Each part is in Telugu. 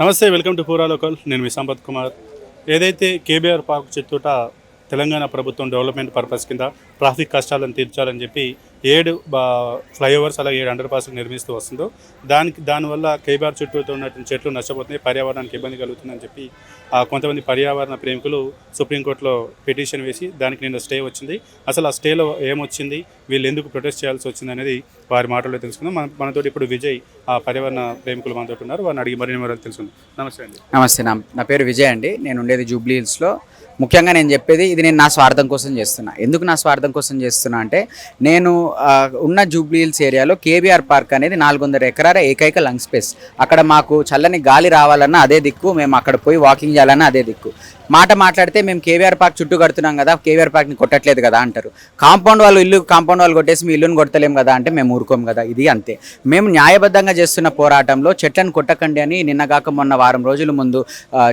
నమస్తే, వెల్కమ్ టు పూరా లోకల్. నేను మీ సంపత్ కుమార్. ఏదైతే కేబీఆర్ పార్క్ చిత్తూట తెలంగాణ ప్రభుత్వం డెవలప్మెంట్ పర్పస్ కింద ట్రాఫిక్ కష్టాలను తీర్చాలని చెప్పి 7 ఫ్లైఓవర్స్ అలాగే 7 అండర్ పాస్లు నిర్మిస్తూ వస్తుందో దానివల్ల కేబీఆర్ చుట్టూతో ఉన్నటువంటి చెట్లు నష్టపోతున్నాయి, పర్యావరణానికి ఇబ్బంది కలుగుతుందని చెప్పి కొంతమంది పర్యావరణ ప్రేమికులు సుప్రీంకోర్టులో పిటిషన్ వేసి దానికి నిన్న స్టే వచ్చింది. అసలు ఆ స్టేలో ఏమొచ్చింది, వీళ్ళు ఎందుకు ప్రొటెస్ట్ చేయాల్సి వచ్చింది అనేది వారి మాటల్లో తెలుసుకుందాం. మనతో ఇప్పుడు విజయ్ పర్యావరణ ప్రేమికులు మనతో ఉన్నారు. వారిని అడిగి మరిన్ని వివరాలు తెలుసుకుందాం. నమస్తే అండి. నమస్తే, నా పేరు విజయ్ అండి. నేను ఉండేది జూబ్లీ హిల్స్లో. ముఖ్యంగా నేను చెప్పేది ఇది నేను నా స్వార్థం కోసం చేస్తున్నా. ఎందుకు నా స్వార్థం కోసం చేస్తున్నా అంటే నేను ఉన్న జూబ్లీ హిల్స్ ఏరియాలో కేబీఆర్ పార్క్ అనేది 400 ఎకరాల ఏకైక లంగ్ స్పేస్. అక్కడ మాకు చల్లని గాలి రావాలన్నా అదే దిక్కు, మేము అక్కడ పోయి వాకింగ్ చేయాలన్నా అదే దిక్కు. మాట్లాడితే మేము కేబీఆర్ పార్క్ చుట్టూ కడుతున్నాం కదా, కేబీఆర్ పార్క్ని కొట్టట్లేదు కదా అంటారు. కాంపౌండ్ వాళ్ళు కొట్టేసి మీ ఇల్లుని కొడతలేం కదా అంటే మేము ఊరుకోం కదా. ఇది అంతే. మేము న్యాయబద్ధంగా చేస్తున్న పోరాటంలో చెట్లను కొట్టకండి అని నిన్నగాక మొన్న వారం రోజుల ముందు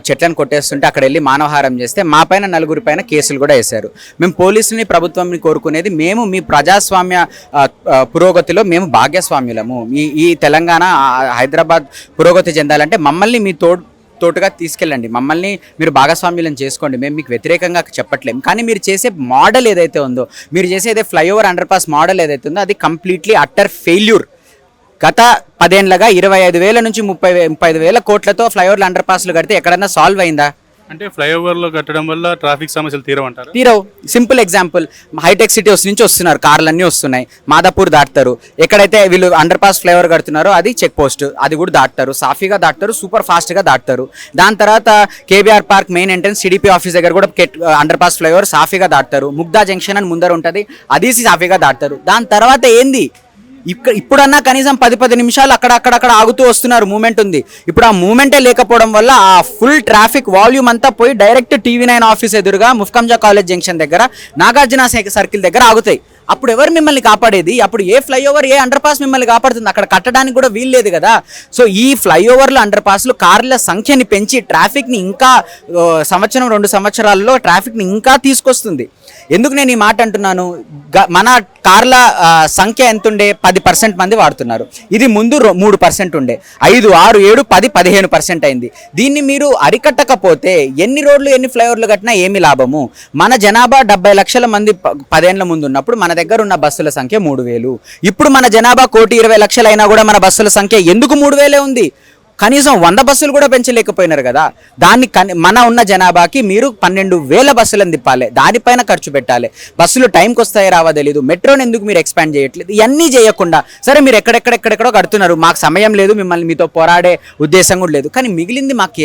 చెట్లను కొట్టేస్తుంటే అక్కడ వెళ్ళి మానవహారం చేస్తే మా పైన 4 పైన కేసులు కూడా వేశారు. మేము పోలీసుని ప్రభుత్వాన్ని కోరుకునేది మేము మీ ప్రజాస్వామ్య పురోగతిలో మేము భాగ్యస్వామ్యులము. ఈ తెలంగాణ హైదరాబాద్ పురోగతి చెందాలంటే మమ్మల్ని మీ తోటుగా తీసుకెళ్ళండి, మమ్మల్ని మీరు భాగస్వామ్యులను చేసుకోండి. మేము మీకు వ్యతిరేకంగా చెప్పట్లేము. కానీ మీరు చేసే మోడల్ ఏదైతే ఉందో, మీరు చేసేదే ఫ్లైఓవర్ అండర్ పాస్ మోడల్ ఏదైతే ఉందో అది కంప్లీట్లీ అట్టర్ ఫెయిల్యూర్. గత 10 ఏళ్లుగా 25,000 నుంచి 35,000 కోట్లతో ఫ్లైఓవర్లు అండర్ పాస్లు కడితే ఎక్కడన్నా సాల్వ్ అయిందా? అంటే ఫ్లైఓవర్లో కట్టడం వల్ల ట్రాఫిక్ సమస్యలు తీరవంటారు? తీరవు. సింపుల్ ఎగ్జాంపుల్, హైటెక్ సిటీ నుంచి వస్తున్నారు, కార్లన్నీ వస్తున్నాయి, మాదాపూర్ దాటుతారు. ఎక్కడైతే వీళ్ళు అండర్ పాస్ ఫ్లైఓవర్ కడుతున్నారో అది చెక్ పోస్ట్, అది కూడా దాటుతారు, సాఫీగా దాటుతారు, సూపర్ ఫాస్ట్గా దాటుతారు. దాని తర్వాత KBR park main entrance TDP office దగ్గర కూడా అండర్ పాస్ ఫ్లైఓవర్ సాఫీగా దాటుతారు. ముగ్దా జంక్షన్ అని ముందర ఉంటుంది, అది సాఫీగా దాటుతారు. దాని తర్వాత ఏంది, ఇప్పుడన్నా కనీసం 10 నిమిషాలు అక్కడ ఆగుతూ వస్తున్నారు, మూమెంట్ ఉంది. ఇప్పుడు ఆ మూమెంటే లేకపోవడం వల్ల ఆ ఫుల్ ట్రాఫిక్ వాల్యూమ్ అంతా పోయి డైరెక్ట్ TV9 ఆఫీస్ ఎదురుగా ముఫ్కంజా కాలేజ్ జంక్షన్ దగ్గర నాగార్జున సర్కిల్ దగ్గర ఆగుతాయి. అప్పుడు ఎవరు మిమ్మల్ని కాపాడేది? అప్పుడు ఏ ఫ్లైఓవర్ ఏ అండర్ పాస్ మిమ్మల్ని కాపాడుతుంది? అక్కడ కట్టడానికి కూడా వీల్లేదు కదా. సో ఈ ఫ్లైఓవర్లు అండర్ పాస్లు కార్ల సంఖ్యని పెంచి ట్రాఫిక్ని ఇంకా 1-2 సంవత్సరాల్లో ట్రాఫిక్ని ఇంకా తీసుకొస్తుంది. ఎందుకు నేను ఈ మాట అంటున్నాను? మన కార్ల సంఖ్య ఎంతుండే? 10% మంది వాడుతున్నారు. ఇది ముందు 3% ఉండే, 5, 6, 7, 10, 15% అయింది. దీన్ని మీరు అరికట్టకపోతే ఎన్ని రోడ్లు ఎన్ని ఫ్లైఓవర్లు కట్టినా ఏమి లాభము? మన జనాభా 70 లక్షల మంది 10 ఏళ్ల ముందు ఉన్నప్పుడు మన దగ్గర ఉన్న బస్సుల సంఖ్య 3,000. ఇప్పుడు మన జనాభా 1,20,00,000 అయినా కూడా మన బస్సుల సంఖ్య ఎందుకు 3,000 ఉంది? కనీసం 100 బస్సులు కూడా పెంచలేకపోయినారు కదా. మన ఉన్న జనాభాకి మీరు 12,000 బస్సులను తిప్పాలి, దానిపైన ఖర్చు పెట్టాలి. బస్సులు టైంకి వస్తాయో రావో తెలీదు. మెట్రోని ఎందుకు మీరు ఎక్స్పాండ్ చేయట్లేదు? ఇవన్నీ చేయకుండా సరే మీరు ఎక్కడెక్కడో కడుతున్నారు, మాకు సమయం లేదు, మిమ్మల్ని మీతో పోరాడే ఉద్దేశం కూడా లేదు. కానీ మిగిలింది మాకు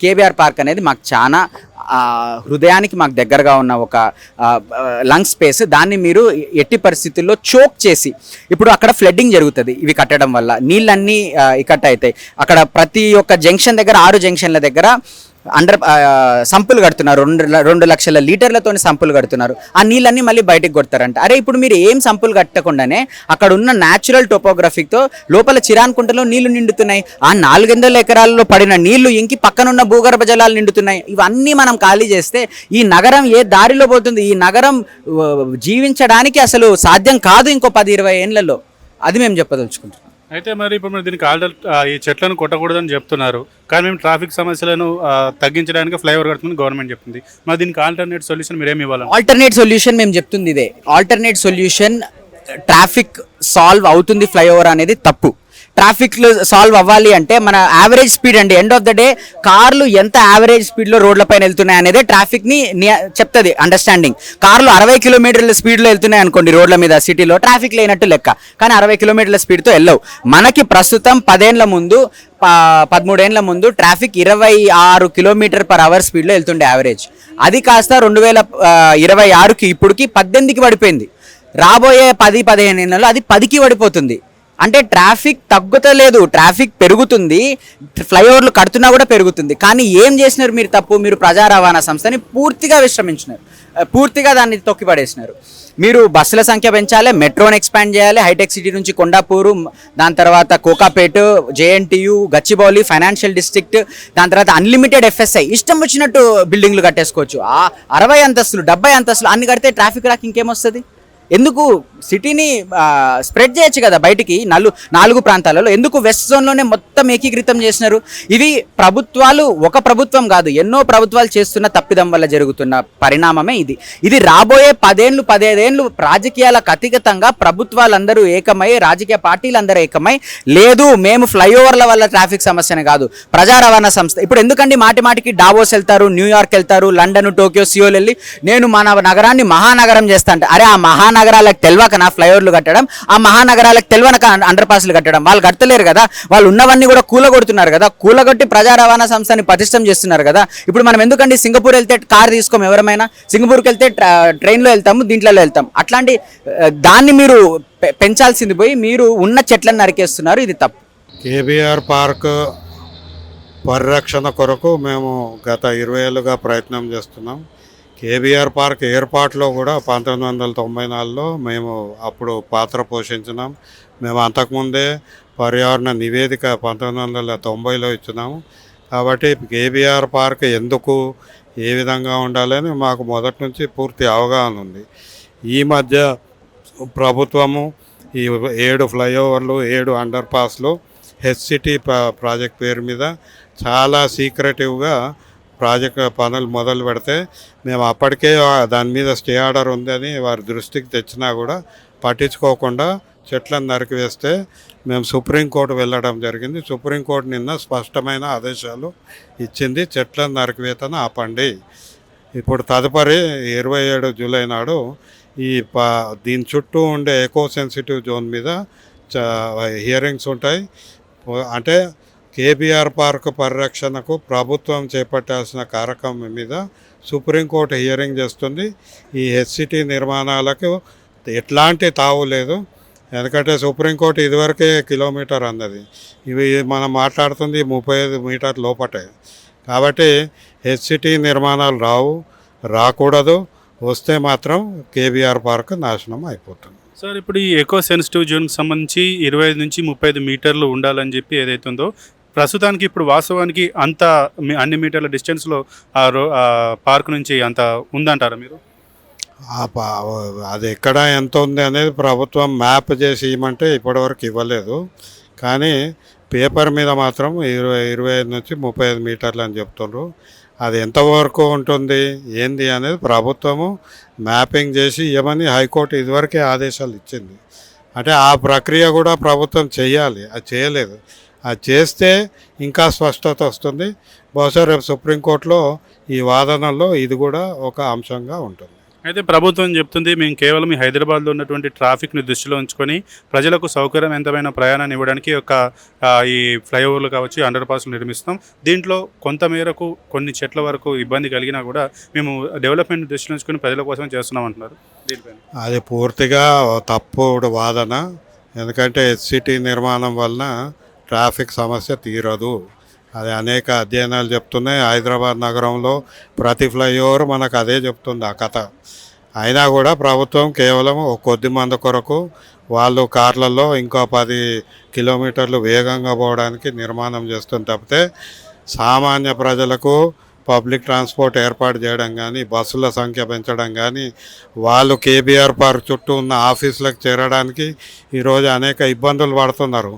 కేబీఆర్ పార్క్ అనేది మాకు చాలా హృదయానికి మాకు దగ్గరగా ఉన్న ఒక లంగ్ స్పేస్. దాన్ని మీరు ఎట్టి పరిస్థితుల్లో చోక్ చేసి, ఇప్పుడు అక్కడ ఫ్లడ్డింగ్ జరుగుతుంది ఇవి కట్టడం వల్ల, నీళ్ళన్నీ ఇకట్ అవుతాయి. అక్కడ ప్రతి ఒక్క జంక్షన్ దగ్గర 6 జంక్షన్ల దగ్గర సంపులు కడుతున్నారు, 2 లక్షల లీటర్లతో సంపులు కడుతున్నారు. ఆ నీళ్ళన్నీ మళ్ళీ బయటకు కొడతారంట. అరే ఇప్పుడు మీరు ఏం సంపులు కట్టకుండానే అక్కడ ఉన్న న్యాచురల్ టోపోగ్రఫీతో లోపల చిరాన్కుంటలో నీళ్లు నిండుతున్నాయి. ఆ 400 ఎకరాల్లో పడిన నీళ్లు ఇంకి పక్కనున్న భూగర్భ జలాలు నిండుతున్నాయి. ఇవన్నీ మనం ఖాళీ చేస్తే ఈ నగరం ఏ దారిలో పోతుంది? ఈ నగరం జీవించడానికి అసలు సాధ్యం కాదు ఇంకో 10-20 ఏళ్లలో. అది మేము చెప్పదలుచుకుంటున్నాం. అయితే మరి ఇప్పుడు మీరు దీనికి ఈ చెట్లను కొట్టకూడదని చెప్తున్నారు, కానీ మేము ట్రాఫిక్ సమస్యలను తగ్గించడానికి ఫ్లైఓవర్ కడుతుంది గవర్నమెంట్ చెప్తుంది. మరి దీనికి ఆల్టర్నేట్ సొల్యూషన్ మీరు ఏమి ఇవ్వాలి? ఆల్టర్నేట్ సొల్యూషన్ మేము చెప్తుంది ఇదే. ఆల్టర్నేట్ సొల్యూషన్ ట్రాఫిక్ సాల్వ్ అవుతుంది ఫ్లైఓవర్ అనేది తప్పు. ట్రాఫిక్ సాల్వ్ అవ్వాలి అంటే మన యావరేజ్ స్పీడ్ అండి. ఎండ్ ఆఫ్ ద డే కార్లు ఎంత యావరేజ్ స్పీడ్లో రోడ్ల పైన వెళ్తున్నాయి అనేది ట్రాఫిక్ని చెప్తుంది అండర్స్టాండింగ్. కార్లు 60 కిలోమీటర్ల స్పీడ్లో వెళ్తున్నాయి అనుకోండి రోడ్ల మీద, సిటీలో ట్రాఫిక్ లేనట్టు లెక్క. కానీ 60 కిలోమీటర్ల స్పీడ్తో వెళ్ళవు. మనకి ప్రస్తుతం 13 ఏళ్ల ముందు ట్రాఫిక్ 26 km/h స్పీడ్లో వెళ్తుండే యావరేజ్. అది కాస్త 2026కి ఇప్పటికి 18కి పడిపోయింది. రాబోయే 10-15 ఏళ్ళలో అది 10కి పడిపోతుంది. అంటే ట్రాఫిక్ తగ్గుతలేదు, ట్రాఫిక్ పెరుగుతుంది. ఫ్లైఓవర్లు కడుతున్నా కూడా పెరుగుతుంది. కానీ ఏం చేసినారు మీరు తప్పు? మీరు ప్రజా రవాణా సంస్థని పూర్తిగా విశ్రమించినారు, పూర్తిగా దాన్ని తొక్కిపడేసినారు. మీరు బస్సుల సంఖ్య పెంచాలి, మెట్రోని ఎక్స్పాండ్ చేయాలి, హైటెక్ సిటీ నుంచి కొండాపూరు, దాని తర్వాత Kokapet, JNTU, Gachibowli, financial district, దాని తర్వాత అన్లిమిటెడ్ FSI, ఇష్టం వచ్చినట్టు బిల్డింగ్లు కట్టేసుకోవచ్చు. 60 అంతస్తులు 70 అంతస్తులు అన్ని కడితే ట్రాఫిక్ రాక ఇంకేమొస్తుంది? ఎందుకు సిటీని స్ప్రెడ్ చేయొచ్చు కదా బయటికి, 4 ప్రాంతాలలో. ఎందుకు వెస్ట్ జోన్లోనే మొత్తం ఏకీకృతం చేసినారు? ఇవి ప్రభుత్వాలు, ఒక ప్రభుత్వం కాదు, ఎన్నో ప్రభుత్వాలు చేస్తున్న తప్పిదం వల్ల జరుగుతున్న పరిణామమే ఇది. ఇది రాబోయే 15 ఏళ్ళు రాజకీయాలకు అతీతంగా ప్రభుత్వాలందరూ ఏకమై, రాజకీయ పార్టీలందరూ ఏకమై, లేదు మేము ఫ్లైఓవర్ల వల్ల ట్రాఫిక్ సమస్యనే కాదు, ప్రజా రవాణా సంస్థ. ఇప్పుడు ఎందుకండి మాటికి డావోస్ వెళ్తారు, న్యూయార్క్ వెళ్తారు, లండన్, టోక్యో, సియోల్ వెళ్ళి నేను మన నగరాన్ని మహానగరం చేస్తా అంటే, అరే ఆ మహానగరాలకు తెలియక నా ఫ్లైఓవర్లు కట్టడం, ఆ మహానగరాలకు తెలియక అండర్ పాస్లు కట్టడం. వాళ్ళు కట్టలేరు కదా, వాళ్ళు ఉన్నవన్నీ కూడా కూలగొడుతున్నారు కదా, కూలగొట్టి ప్రజా రవాణా సంస్థని పటిష్టం చేస్తున్నారు కదా. ఇప్పుడు మనం ఎందుకండి సింగపూర్ వెళ్తే కార్ తీసుకోము, ఎవరైనా సింగపూర్కి వెళ్తే ట్రైన్లో వెళ్తాము, దీంట్లో వెళ్తాం. అట్లాంటి దాన్ని మీరు పెంచాల్సింది పోయి మీరు ఉన్న చెట్లను నరికేస్తున్నారు, ఇది తప్పు. కేబీఆర్ పార్క్ పరిరక్షణ కొరకు మేము గత 20 ఏళ్ళుగా ప్రయత్నం చేస్తున్నాం. కేబీఆర్ పార్క్ ఏర్పాటులో కూడా 1994లో మేము అప్పుడు పాత్ర పోషించినాం. మేము అంతకుముందే పర్యావరణ నివేదిక 1990లో ఇచ్చినాము. కాబట్టి కేబీఆర్ పార్క్ ఎందుకు, ఏ విధంగా ఉండాలని మాకు మొదటి నుంచి పూర్తి అవగాహన ఉంది. ఈ మధ్య ప్రభుత్వము ఈ 7 ఫ్లైఓవర్లు, 7 అండర్ పాస్లు హెచ్సిటీ ప్రాజెక్ట్ పేరు మీద చాలా సీక్రెటివ్గా ప్రాజెక్ట్ పనులు మొదలు పెడితే, మేము అప్పటికే దాని మీద స్టే ఆర్డర్ ఉందని వారి దృష్టికి తెచ్చినా కూడా పట్టించుకోకుండా చెట్లను నరికివేస్తే మేము సుప్రీంకోర్టు వెళ్ళడం జరిగింది. సుప్రీంకోర్టు నిన్న స్పష్టమైన ఆదేశాలు ఇచ్చింది, చెట్లను నరికివేతను ఆపండి. ఇప్పుడు తదుపరి 27 జూలై నాడు ఈ దీని చుట్టూ ఉండే ఎకో సెన్సిటివ్ జోన్ మీద హియరింగ్స్ ఉంటాయి. అంటే కేబీఆర్ పార్క్ పరిరక్షణకు ప్రభుత్వం చేపట్టాల్సిన కార్యక్రమం మీద సుప్రీంకోర్టు హియరింగ్ చేస్తుంది. ఈ హెచ్సిటీ నిర్మాణాలకు ఎట్లాంటి తావు లేదు. ఎందుకంటే సుప్రీంకోర్టు ఇదివరకే కిలోమీటర్ అన్నది, ఇవి మనం మాట్లాడుతుంది 35 మీటర్ లోపటే. కాబట్టి హెచ్సిటీ నిర్మాణాలు రాకూడదు. వస్తే మాత్రం కేబీఆర్ పార్క్ నాశనం అయిపోతుంది. సార్, ఇప్పుడు ఈ ఎకో సెన్సిటివ్ జోన్కి సంబంధించి 25 నుంచి 35 మీటర్లు ఉండాలని చెప్పి ఏదైతే ఉందో, ప్రస్తుతానికి ఇప్పుడు వాస్తవానికి అంత అన్ని మీటర్ల డిస్టెన్స్లో ఆ పార్క్ నుంచి అంత ఉందంటారా మీరు? అది ఎక్కడ ఎంత ఉంది అనేది ప్రభుత్వం మ్యాప్ చేసి ఇవ్వమంటే ఇప్పటివరకు ఇవ్వలేదు. కానీ పేపర్ మీద మాత్రం 25 నుంచి 35 మీటర్లు అని చెప్తున్నారు. అది ఎంతవరకు ఉంటుంది ఏంది అనేది ప్రభుత్వము మ్యాపింగ్ చేసి ఇవ్వమని హైకోర్టు ఇదివరకే ఆదేశాలు ఇచ్చింది. అంటే ఆ ప్రక్రియ కూడా ప్రభుత్వం చేయాలి, అది చేయలేదు. అది చేస్తే ఇంకా స్పష్టత వస్తుంది. బహుశా రేపు సుప్రీంకోర్టులో ఈ వాదనల్లో ఇది కూడా ఒక అంశంగా ఉంటుంది. అయితే ప్రభుత్వం చెప్తుంది, మేము కేవలం ఈ హైదరాబాద్లో ఉన్నటువంటి ట్రాఫిక్ని దృష్టిలో ఉంచుకొని ప్రజలకు సౌకర్యవంతమైన ప్రయాణాన్ని ఇవ్వడానికి ఈ ఫ్లైఓవర్లు కావచ్చు, అండర్ పాస్లు నిర్మిస్తాం. దీంట్లో కొంత మేరకు కొన్ని చెట్ల వరకు ఇబ్బంది కలిగినా కూడా మేము డెవలప్మెంట్ దృష్టిలో ఉంచుకొని ప్రజల కోసం చేస్తున్నాం అంటున్నారు. దీనిపైన అది పూర్తిగా తప్పుడు వాదన. ఎందుకంటే హెచ్సిటీ నిర్మాణం వలన ట్రాఫిక్ సమస్య తీరదు. అది అనేక అధ్యయనాలు చెప్తున్నాయి. హైదరాబాద్ నగరంలో ప్రతి ఫ్లైఓవర్ మనకు అదే చెప్తుంది ఆ కథ. అయినా కూడా ప్రభుత్వం కేవలం కొద్ది మంది కొరకు వాళ్ళు కార్లలో ఇంకో 10 కిలోమీటర్లు వేగంగా పోవడానికి నిర్మాణం చేస్తుంది తప్పితే సామాన్య ప్రజలకు పబ్లిక్ ట్రాన్స్పోర్ట్ ఏర్పాటు చేయడం కానీ, బస్సుల సంఖ్య పెంచడం కానీ, వాళ్ళు కేబీఆర్ పార్క్ చుట్టూ ఉన్న ఆఫీసులకు చేరడానికి ఈరోజు అనేక ఇబ్బందులు పడుతున్నారు.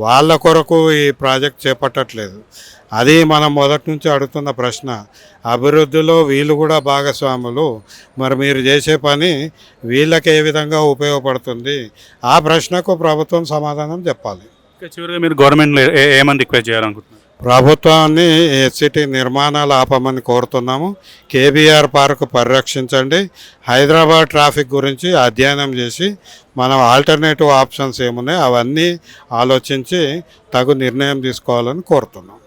వాళ్ళ కొరకు ఈ ప్రాజెక్ట్ చేపట్టట్లేదు. అది మనం మొదటి నుంచి అడుగుతున్న ప్రశ్న. అభివృద్ధిలో వీళ్ళు కూడా భాగస్వాములు. మరి మీరు చేసే పని వీళ్ళకి ఏ విధంగా ఉపయోగపడుతుంది? ఆ ప్రశ్నకు ప్రభుత్వం సమాధానం చెప్పాలి. చివరిగా మీరు గవర్నమెంట్లో ఏమని రిక్వెస్ట్ చేయాలనుకుంటున్నారు? ప్రభుత్వాన్ని హెచ్సిటీ నిర్మాణాలు ఆపమని కోరుతున్నాము. కేబీఆర్ పార్క్ పరిరక్షించండి. హైదరాబాద్ ట్రాఫిక్ గురించి అధ్యయనం చేసి మనం ఆల్టర్నేటివ్ ఆప్షన్స్ ఏమున్నాయి అవన్నీ ఆలోచించి తగు నిర్ణయం తీసుకోవాలని కోరుతున్నాం.